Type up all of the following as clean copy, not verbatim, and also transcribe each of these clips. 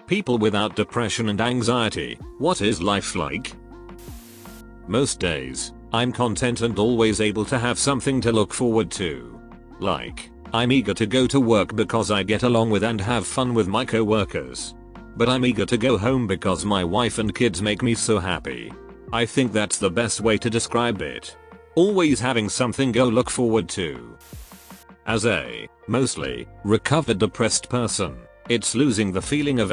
People without depression and anxiety, what is life like? Most days, I'm content and always able to have something to look forward to. Like, I'm eager to go to work because I get along with and have fun with my co-workers. But I'm eager to go home because my wife and kids make me so happy. I think that's the best way to describe it. Always having something go look forward to. As a, mostly, recovered depressed person, it's losing the feeling of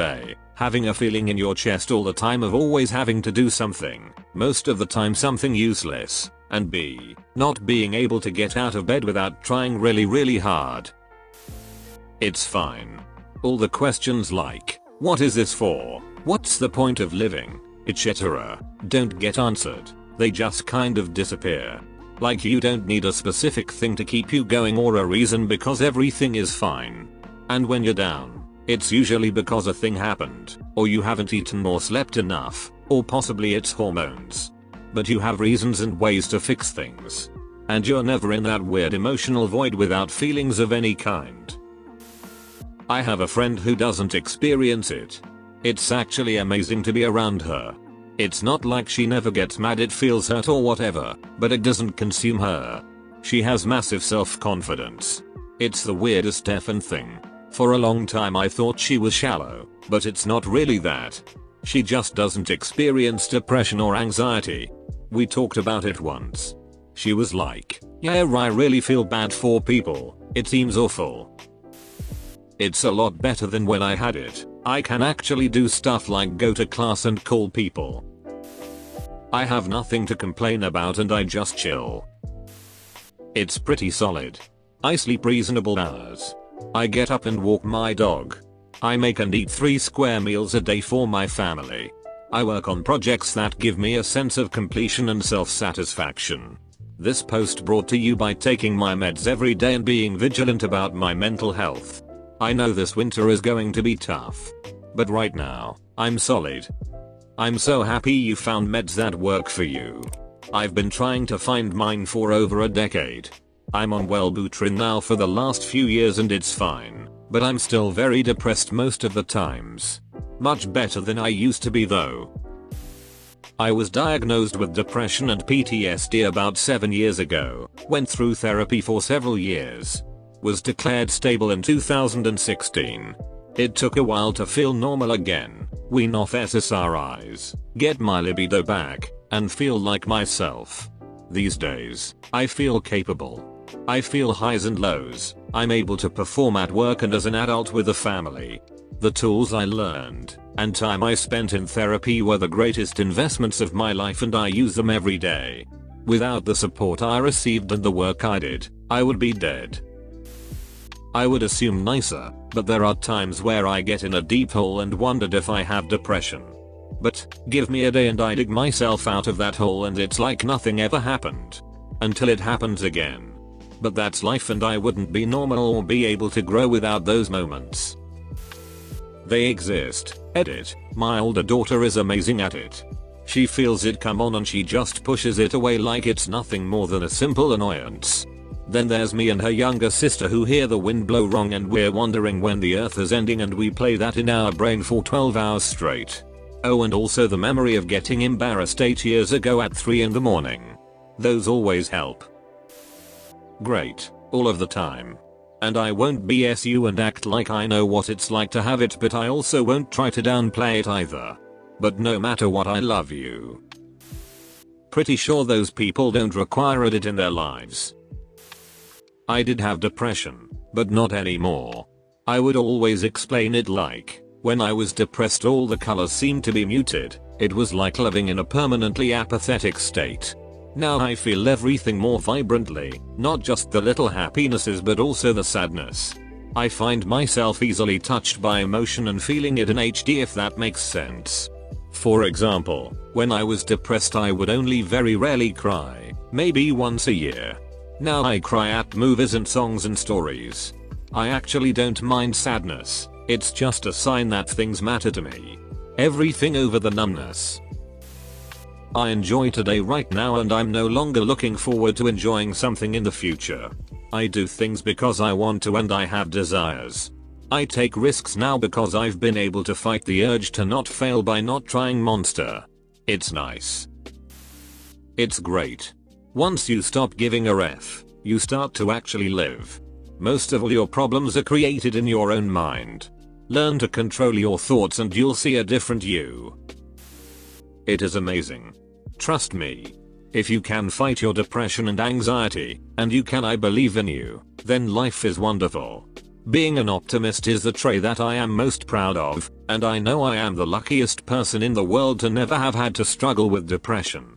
having a feeling in your chest all the time of always having to do something, most of the time something useless, and b, not being able to get out of bed without trying really hard. It's fine. All the questions like, what is this for? What's the point of living? Etc. don't get answered. They just kind of disappear. Like you don't need a specific thing to keep you going or a reason because everything is fine. And when you're down, it's usually because a thing happened, or you haven't eaten or slept enough, or possibly it's hormones. But you have reasons and ways to fix things. And you're never in that weird emotional void without feelings of any kind. I have a friend who doesn't experience it. It's actually amazing to be around her. It's not like she never gets mad, it feels hurt or whatever, but it doesn't consume her. She has massive self-confidence. It's the weirdest effing thing. For a long time I thought she was shallow, but it's not really that. She just doesn't experience depression or anxiety. We talked about it once. She was like, yeah, I really feel bad for people, it seems awful. It's a lot better than when I had it. I can actually do stuff like go to class and call people. I have nothing to complain about and I just chill. It's pretty solid. I sleep reasonable hours. I get up and walk my dog. I make and eat 3 square meals a day for my family. I work on projects that give me a sense of completion and self-satisfaction. This post brought to you by taking my meds every day and being vigilant about my mental health. I know this winter is going to be tough. But right now, I'm solid. I'm so happy you found meds that work for you. I've been trying to find mine for over a decade. I'm on Wellbutrin now for the last few years and it's fine, but I'm still very depressed most of the times. Much better than I used to be though. I was diagnosed with depression and PTSD about 7 years ago, went through therapy for several years. Was declared stable in 2016. It took a while to feel normal again, wean off SSRIs, get my libido back, and feel like myself. These days, I feel capable. I feel highs and lows, I'm able to perform at work and as an adult with a family. The tools I learned, and time I spent in therapy were the greatest investments of my life and I use them every day. Without the support I received and the work I did, I would be dead. I would assume nicer, but there are times where I get in a deep hole and wondered if I have depression. But, give me a day and I dig myself out of that hole and it's like nothing ever happened. Until it happens again. But that's life and I wouldn't be normal or be able to grow without those moments. They exist. Edit. My older daughter is amazing at it. She feels it come on and she just pushes it away like it's nothing more than a simple annoyance. Then there's me and her younger sister who hear the wind blow wrong and we're wondering when the earth is ending and we play that in our brain for 12 hours straight. Oh, and also the memory of getting embarrassed 8 years ago at 3 in the morning. Those always help. Great, all of the time. And I won't BS you and act like I know what it's like to have it, but I also won't try to downplay it either. But no matter what, I love you. Pretty sure those people don't require it in their lives. I did have depression, but not anymore. I would always explain it like, when I was depressed all the colors seemed to be muted, it was like living in a permanently apathetic state. Now I feel everything more vibrantly, not just the little happinesses but also the sadness. I find myself easily touched by emotion and feeling it in HD, if that makes sense. For example, when I was depressed I would only very rarely cry, maybe once a year. Now I cry at movies and songs and stories. I actually don't mind sadness, it's just a sign that things matter to me. Everything over the numbness. I enjoy today right now and I'm no longer looking forward to enjoying something in the future. I do things because I want to and I have desires. I take risks now because I've been able to fight the urge to not fail by not trying monster. It's nice. It's great. Once you stop giving a F, you start to actually live. Most of all your problems are created in your own mind. Learn to control your thoughts and you'll see a different you. It is amazing. Trust me. If you can fight your depression and anxiety, and you can, I believe in you, then life is wonderful. Being an optimist is the trait that I am most proud of, and I know I am the luckiest person in the world to never have had to struggle with depression.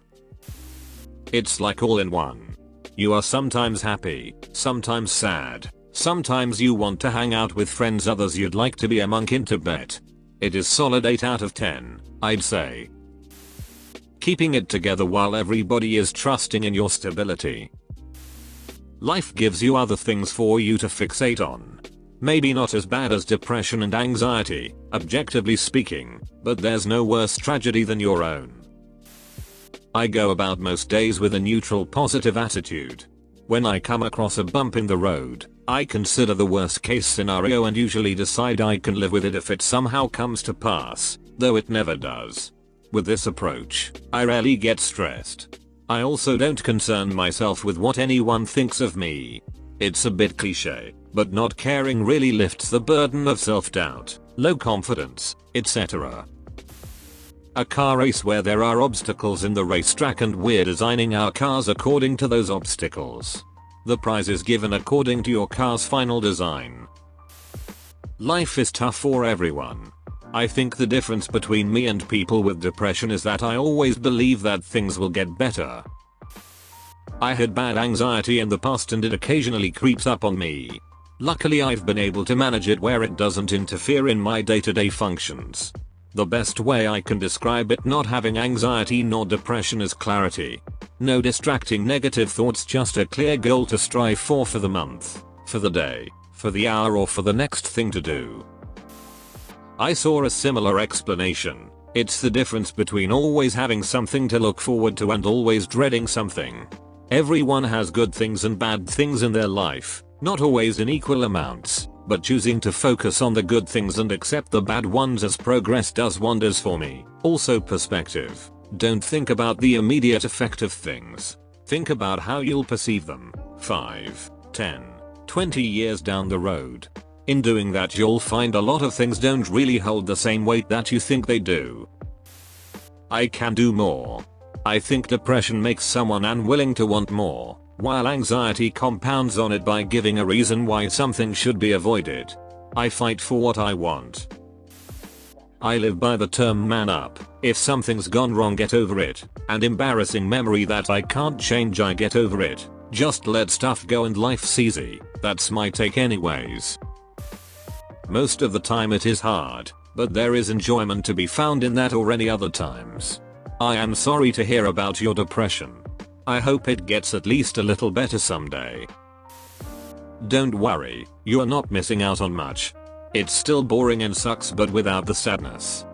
It's like all in one. You are sometimes happy, sometimes sad, sometimes you want to hang out with friends, others you'd like to be a monk in Tibet. It is solid 8 out of 10, I'd say. Keeping it together while everybody is trusting in your stability. Life gives you other things for you to fixate on. Maybe not as bad as depression and anxiety, objectively speaking, but there's no worse tragedy than your own. I go about most days with a neutral positive attitude. When I come across a bump in the road, I consider the worst case scenario and usually decide I can live with it if it somehow comes to pass, though it never does. With this approach, I rarely get stressed. I also don't concern myself with what anyone thinks of me. It's a bit cliche, but not caring really lifts the burden of self-doubt, low confidence, etc. A car race where there are obstacles in the racetrack and we're designing our cars according to those obstacles. The prize is given according to your car's final design. Life is tough for everyone. I think the difference between me and people with depression is that I always believe that things will get better. I had bad anxiety in the past and it occasionally creeps up on me. Luckily I've been able to manage it where it doesn't interfere in my day-to-day functions. The best way I can describe it, not having anxiety nor depression, is clarity. No distracting negative thoughts, just a clear goal to strive for the month, for the day, for the hour, or for the next thing to do. I saw a similar explanation. It's the difference between always having something to look forward to and always dreading something. Everyone has good things and bad things in their life, not always in equal amounts, but choosing to focus on the good things and accept the bad ones as progress does wonders for me. Also perspective. Don't think about the immediate effect of things. Think about how you'll perceive them 5, 10, 20 years down the road. In doing that you'll find a lot of things don't really hold the same weight that you think they do. I can do more. I think depression makes someone unwilling to want more, while anxiety compounds on it by giving a reason why something should be avoided. I fight for what I want. I live by the term man up. If something's gone wrong, get over it. And embarrassing memory that I can't change, I get over it. Just let stuff go and life's easy. That's my take anyways. Most of the time it is hard, but there is enjoyment to be found in that or any other times. I am sorry to hear about your depression. I hope it gets at least a little better someday. Don't worry, you are not missing out on much. It's still boring and sucks, but without the sadness.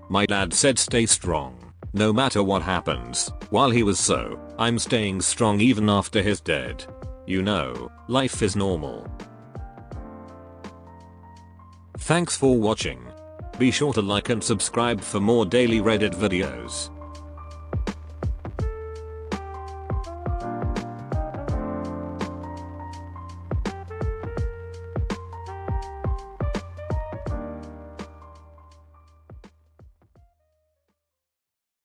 My dad said stay strong, no matter what happens. While he was so, I'm staying strong even after he's dead. You know, life is normal. Thanks for watching. Be sure to like and subscribe for more daily Reddit videos.